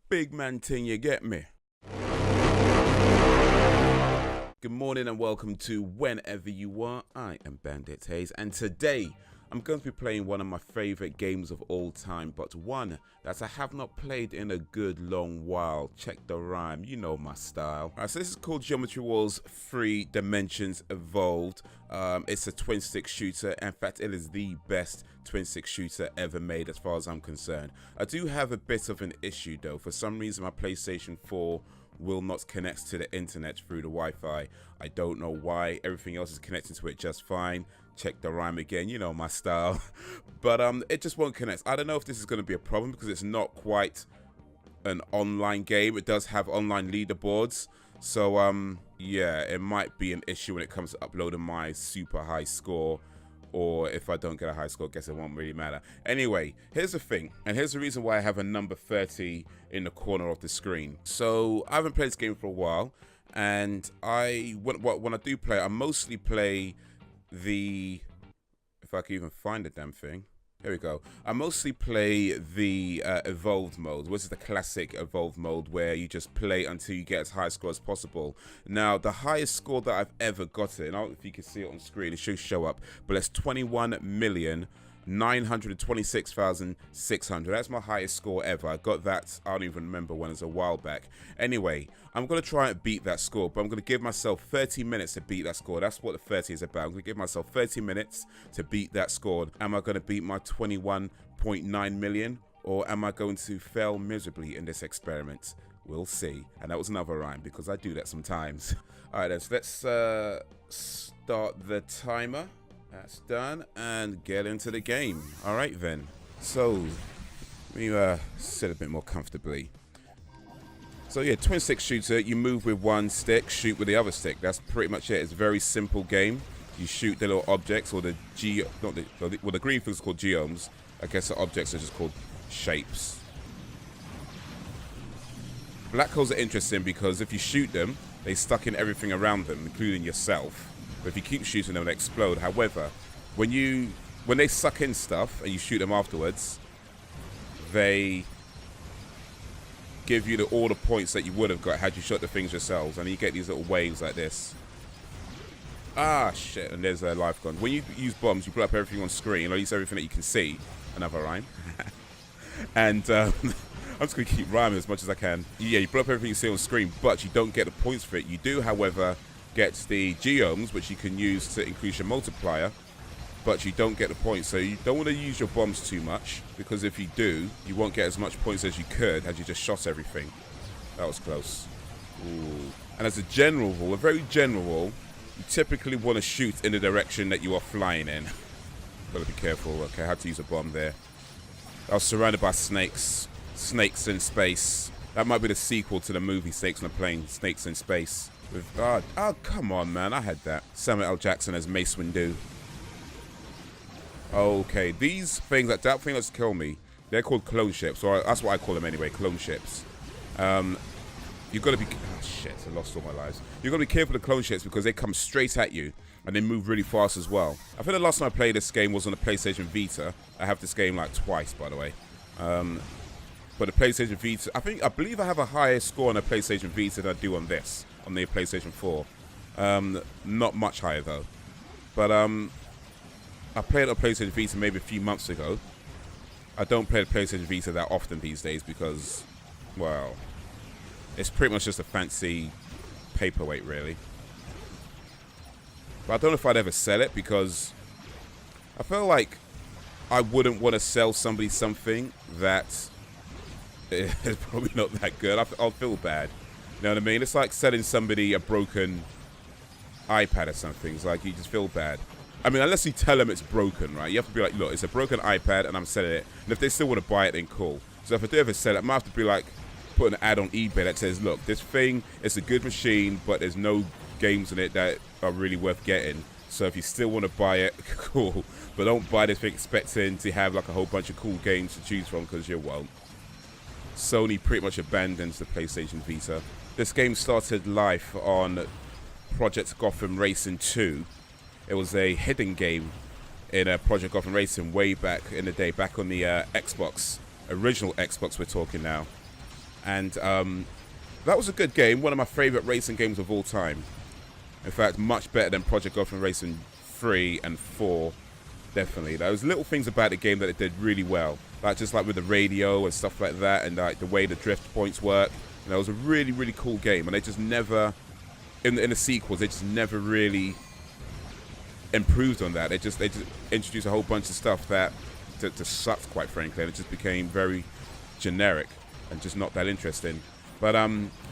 big man thing, you get me? Good morning and welcome to Whenever You Are. I am Bandit Haze, and today I'm going to be playing one of my favorite games of all time, but one that I have not played in a good long while. Check the rhyme, you know my style. Alright, so this is called Geometry Wars 3 Dimensions Evolved. It's a twin stick shooter. In fact, it is the best twin stick shooter ever made as far as I'm concerned. I do have a bit of an issue though. For some reason my PlayStation 4 will not connect to the internet through the Wi-Fi. I don't know why. Everything else is connecting to it just fine. Check the rhyme again, you know my style. But it just won't connect. I don't know if this is going to be a problem because it's not quite an online game. It does have online leaderboards, so yeah, it might be an issue when it comes to uploading my super high score. Or if I don't get a high score, I guess it won't really matter. Anyway, here's the thing, and here's the reason why I have a number 30 in the corner of the screen. So I haven't played this game for a while, and when I do play, I mostly play the, if I can even find the damn thing. Here we go. I mostly play the evolved mode, which is the classic evolved mode where you just play until you get as high a score as possible. Now, the highest score that I've ever gotten, I don't know if you can see it on screen, it should show up, but it's 21,926,600. That's my highest score ever. I got that, I don't even remember when, it was a while back. Anyway, I'm going to try and beat that score, but I'm going to give myself 30 minutes to beat that score. That's what the 30 is about. I'm going to give myself 30 minutes to beat that score. Am I going to beat my 21.9 million, or am I going to fail miserably in this experiment? We'll see. And that was another rhyme because I do that sometimes. All right, then, so let's start the timer. That's done, and get into the game. All right then. So let me sit a bit more comfortably. So yeah, twin stick shooter. You move with one stick, shoot with the other stick. That's pretty much it. It's a very simple game. You shoot the little objects, or the the green things are called geomes. I guess the objects are just called shapes. Black holes are interesting because if you shoot them, they stuck in everything around them, including yourself. But if you keep shooting them, they explode. However, when they suck in stuff and you shoot them afterwards, they give you all the points that you would have got had you shot the things yourselves, and you get these little waves like this. Ah, shit, and there's a life gone. When you use bombs, you blow up everything on screen, or at least everything that you can see. Another rhyme. And I'm just going to keep rhyming as much as I can. Yeah, you blow up everything you see on screen, but you don't get the points for it. You do, however, get the geomes, which you can use to increase your multiplier, but you don't get the points. So you don't want to use your bombs too much, because if you do, you won't get as much points as you could had you just shot everything. That was close. Ooh. And as a general rule, a very general rule, you typically want to shoot in the direction that you are flying in. Gotta be careful. Okay, I had to use a bomb there. I was surrounded by snakes. Snakes in space. That might be the sequel to the movie Snakes on a Plane, Snakes in Space. With, oh, come on, man. I had that. Samuel L. Jackson as Mace Windu. Okay, these things, that thing that's kill me, they're called clone ships, or that's what I call them anyway, clone ships. You've got to be, oh shit, I lost all my lives. You've got to be careful of the clone ships because they come straight at you and they move really fast as well. I think the last time I played this game was on the PlayStation Vita. I have this game like twice, by the way. But the PlayStation Vita, I believe I have a higher score on the PlayStation Vita than I do on this, on the PlayStation 4. Not much higher though. But I played it on PlayStation Vita maybe a few months ago. I don't play the PlayStation Vita that often these days because, well, it's pretty much just a fancy paperweight, really. But I don't know if I'd ever sell it because I feel like I wouldn't want to sell somebody something that is probably not that good. I'll feel bad. You know what I mean? It's like selling somebody a broken iPad or something. It's like you just feel bad. I mean, unless you tell them it's broken, right? You have to be like, look, it's a broken iPad and I'm selling it. And if they still want to buy it, then cool. So if I do ever sell it, I might have to be like, put an ad on eBay that says, look, this thing, it's a good machine, but there's no games in it that are really worth getting. So if you still want to buy it, cool. But don't buy this thing expecting to have like a whole bunch of cool games to choose from, because you won't. Sony pretty much abandons the PlayStation Vita. This game started life on Project Gotham Racing 2. It was a hidden game in Project Gotham Racing way back in the day, back on the Xbox, original Xbox we're talking now. And that was a good game. One of my favorite racing games of all time. In fact, much better than Project Gotham Racing 3 and 4. Definitely. There was little things about the game that it did really well. Like just like with the radio and stuff like that, and like the way the drift points work. You know, it was a really, really cool game. And they just never, in the sequels, they just never really improved on that. They just introduced a whole bunch of stuff that just sucked, quite frankly. And it just became very generic and just not that interesting. But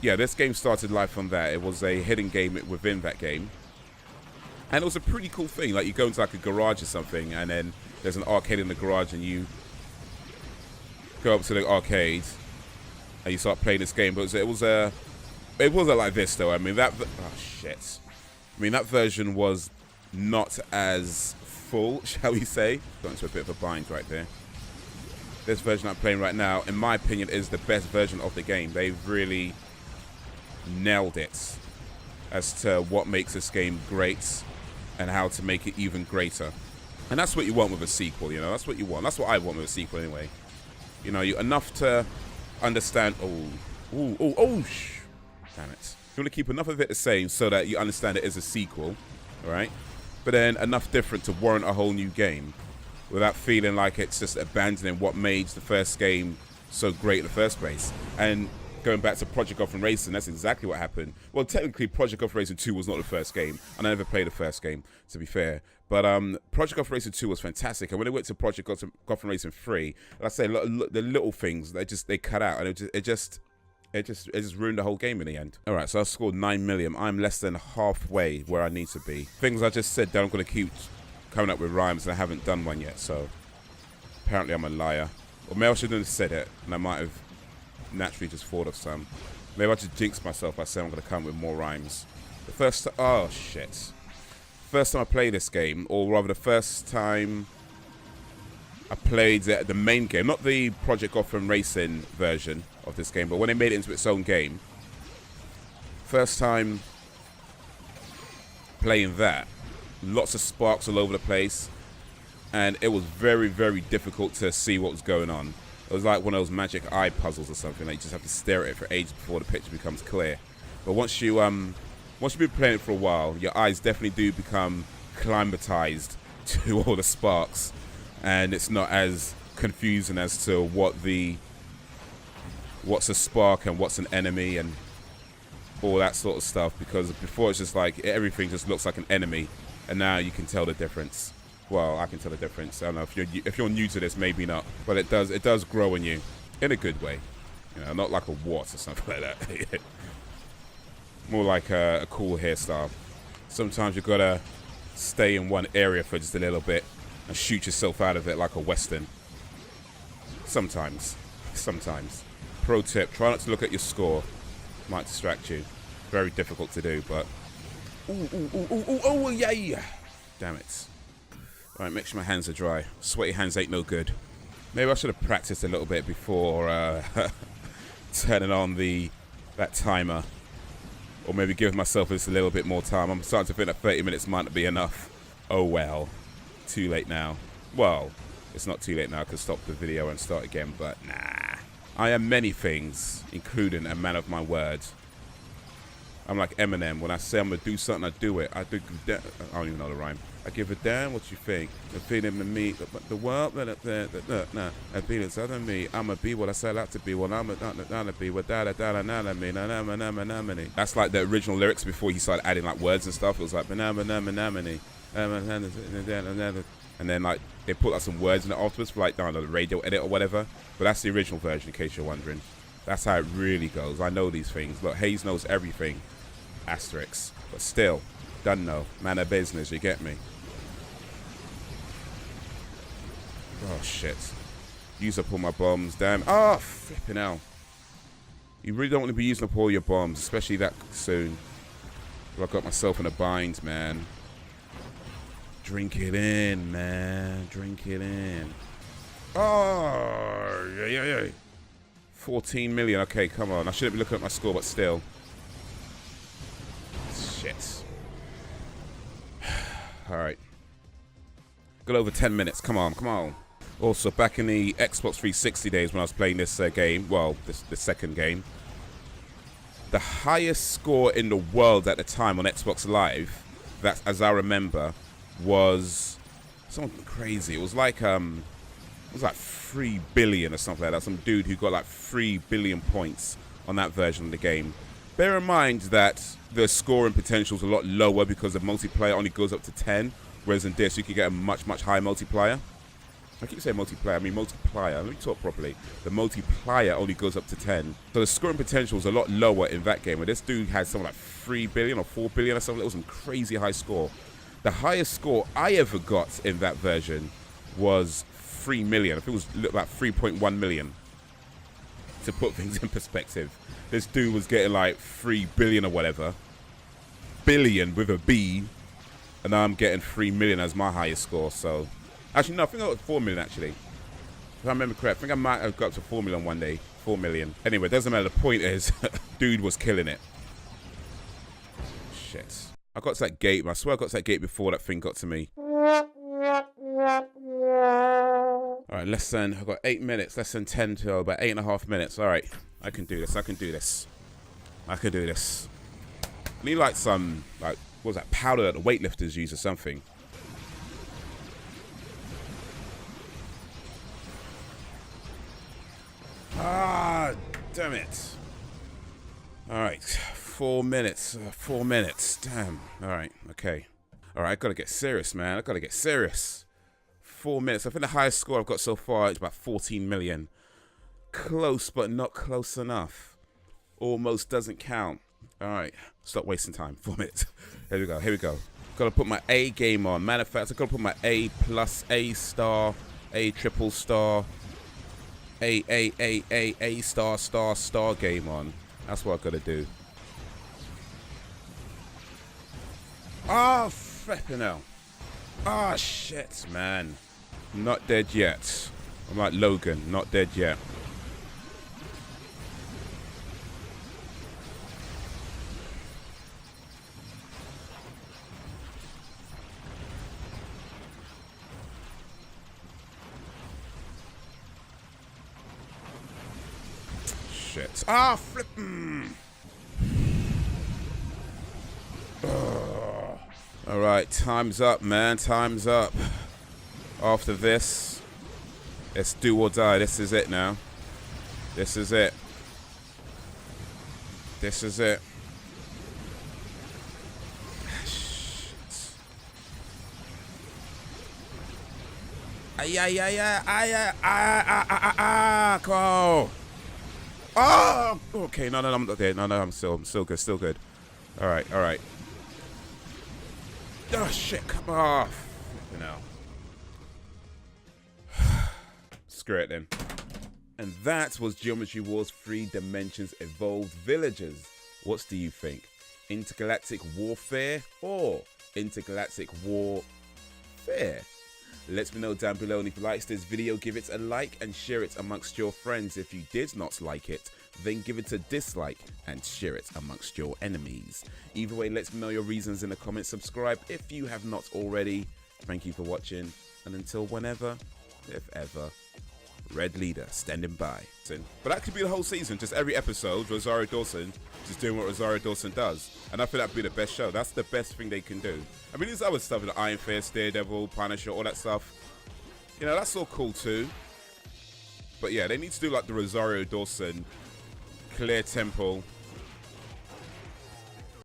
yeah, this game started life on that. It was a hidden game within that game. And it was a pretty cool thing. Like, you go into like a garage or something, and then there's an arcade in the garage, and you go up to the arcade and you start playing this game. But it wasn't like this though. I mean that that version was not as full, shall we say. Got into a bit of a bind right there. This version I'm playing right now, in my opinion, is the best version of the game. They've really nailed it as to what makes this game great and how to make it even greater. And that's what you want with a sequel, you know. That's what you want. That's what I want with a sequel anyway. You know, enough to understand. Damn it. You want to keep enough of it the same so that you understand it is a sequel, all right? But then enough different to warrant a whole new game without feeling like it's just abandoning what made the first game so great in the first place. And going back to Project Gotham Racing, that's exactly what happened. Well, technically, Project Gotham Racing 2 was not the first game, and I never played the first game, to be fair. But Project Gotham Racing 2 was fantastic, and when it went to Project Gotham Racing 3, like I say, the little things they cut out, and it just ruined the whole game in the end. All right, so I scored 9 million. I'm less than halfway where I need to be. Things I just said that I'm going to keep coming up with rhymes, and I haven't done one yet, so apparently I'm a liar. Or maybe I shouldn't have said it, and I might have naturally just thought of some. Maybe I just jinxed myself by saying I'm going to come with more rhymes. The first time I played this game, or rather the first time I played the main game, not the Project Gotham Racing version of this game, but when they made it into its own game, first time playing that, lots of sparks all over the place, and it was very, very difficult to see what was going on. It was like one of those magic eye puzzles or something. Like, you just have to stare at it for ages before the picture becomes clear. But once you've been playing it for a while, your eyes definitely do become climatized to all the sparks, and it's not as confusing as to what's a spark and what's an enemy and all that sort of stuff. Because before, it's just like everything just looks like an enemy, and now you can tell the difference. Well, I can tell the difference. I don't know if you're new to this, maybe not, but it does grow in you in a good way. You know, not like a wart or something like that. More like a cool hairstyle. Sometimes you've got to stay in one area for just a little bit and shoot yourself out of it like a Western. Sometimes. Pro tip, try not to look at your score. Might distract you. Very difficult to do, but... Oh, yeah! Damn it. Alright, make sure my hands are dry. Sweaty hands ain't no good. Maybe I should have practiced a little bit before turning on that timer. Or maybe give myself just a little bit more time. I'm starting to think that 30 minutes might not be enough. Oh well. Too late now. Well, it's not too late now. I could stop the video and start again, but nah. I am many things, including a man of my word. I'm like Eminem. When I say I'm going to do something, I do it. I don't even know the rhyme. I give a damn what you think. The feeling to me, the world, the feelings other than me. I'ma be what I set out to be. Well, I'm gonna be what da da da da da me na na na na na na. That's like the original lyrics before he started adding like words and stuff. It was like na na na na na. And then like they put like some words in it afterwards for like, I don't know, the radio edit or whatever. But that's the original version, in case you're wondering. That's how it really goes. I know these things. Look, Haze knows everything. Asterix. But still, don't know. Man of business, you get me? Oh, shit. Use up all my bombs, damn. Oh, flipping hell. You really don't want to be using up all your bombs, especially that soon. I got myself in a bind, man. Drink it in, man. Drink it in. Oh, yeah. 14 million. Okay, come on. I shouldn't be looking at my score, but still. Shit. All right. Got over 10 minutes. Come on. Also, back in the Xbox 360 days when I was playing this game, well, the second game, the highest score in the world at the time on Xbox Live, that as I remember, was something crazy. It was like 3 billion or something like that. Some dude who got like 3 billion points on that version of the game. Bear in mind that the scoring potential is a lot lower because the multiplayer only goes up to 10, whereas in this you can get a much higher multiplier. I keep saying multiplayer, I mean multiplier. Let me talk properly. The multiplier only goes up to 10. So the scoring potential is a lot lower in that game. Where this dude had something like 3 billion or 4 billion or something. It was some crazy high score. The highest score I ever got in that version was 3 million. I think it was about 3.1 million. To put things in perspective. This dude was getting like 3 billion or whatever. Billion with a B. And now I'm getting 3 million as my highest score, so... Actually, no, I think I got 4 million, actually. If I remember correct, I think I might have got up to 4 million one day. 4 million. Anyway, it doesn't matter. The point is, dude was killing it. Shit. I got to that gate. I swear I got to that gate before that thing got to me. Alright, I've got 8 minutes. Less than 10 to about 8.5 minutes. Alright, I can do this. I can do this. I can do this. I need like some, like, what was that, powder that the weightlifters use or something. Ah, damn it. Alright, 4 minutes. 4 minutes. Damn. Alright, okay. Alright, I gotta get serious, man. I gotta get serious. 4 minutes. I think the highest score I've got so far is about 14 million. Close, but not close enough. Almost doesn't count. Alright, stop wasting time. 4 minutes. Here we go, here we go. Gotta put my A game on. Matter of fact, I gotta put my A plus, A star, A triple star, A star game on. That's what I gotta do. Oh, flipping hell. Ah, shit, man. Not dead yet. I'm like Logan, not dead yet. Shit. Ah, flippin'. Alright, time's up, man. Time's up. After this, let's do or die. This is it now. This is it. This is it. Shit. Come on. Oh, okay. No, I'm not there. No, I'm still good. Still good. All right. Oh shit! Come off. No. Screw it then. And that was Geometry Wars 3 Dimensions Evolved Villagers. What do you think? Intergalactic Warfare or Intergalactic Warfare? Let me know down below, and if you liked this video, give it a like and share it amongst your friends. If you did not like it, then give it a dislike and share it amongst your enemies. Either way, let me know your reasons in the comments. Subscribe if you have not already. Thank you for watching, and until whenever, if ever, Red Leader standing by. But that could be the whole season, just every episode, Rosario Dawson just doing what Rosario Dawson does. And I think that'd be the best show. That's the best thing they can do. I mean, there's other stuff, like Iron Fist, Daredevil, Punisher, all that stuff. You know, that's all cool too. But yeah, they need to do like the Rosario Dawson, Clear Temple,